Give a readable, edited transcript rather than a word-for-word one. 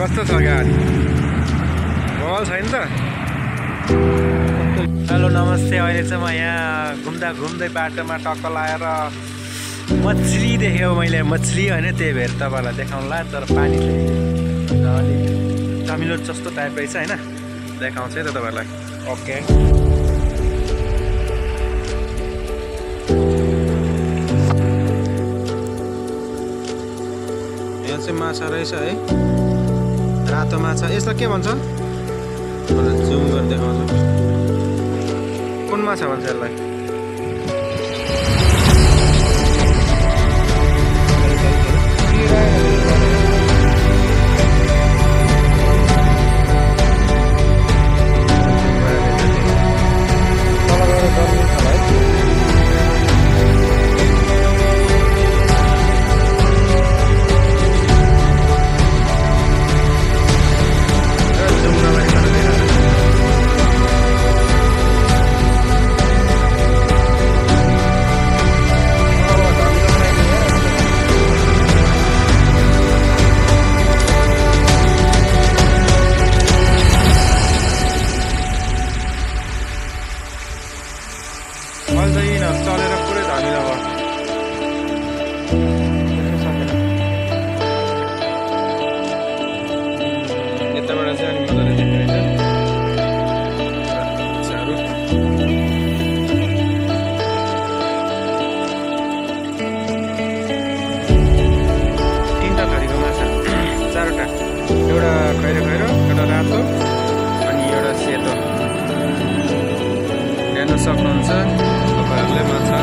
कस्तो छ गाडी बल छैन त। हेलो नमस्ते। अहिले चाहिँ म यहाँ घुम्दै बाटोमा टक्क लाएर मछली देखेँ मैले। मछली होइन त्यही भएर तपाईँलाई देखाउँला, तर पानी चाहिँ अलिक कमिलो जस्तो टाइप रहेछ होइन। देखाउँछु है त तपाईँलाई। ओके यहाँ चाहिँ माछा रहेछ है, रातो माछा। यसलाई के भन्छ मलाई जुम गरेर देखाउँछु। कुन माछा भन्छ यसलाई? अहिले चाहिँ यिनीहरू चलेर पुरै धमिलो भयो। यताबाट चाहिँ अलिक मजाले देख्ने रहेछ। तिनवटा थरीको माछा, चारवटा, एउटा खैरो खैरो, एउटा रातो अनि एउटा सेतो। हेर्न सक्नुहुन्छ तपाईँहरूले माछा।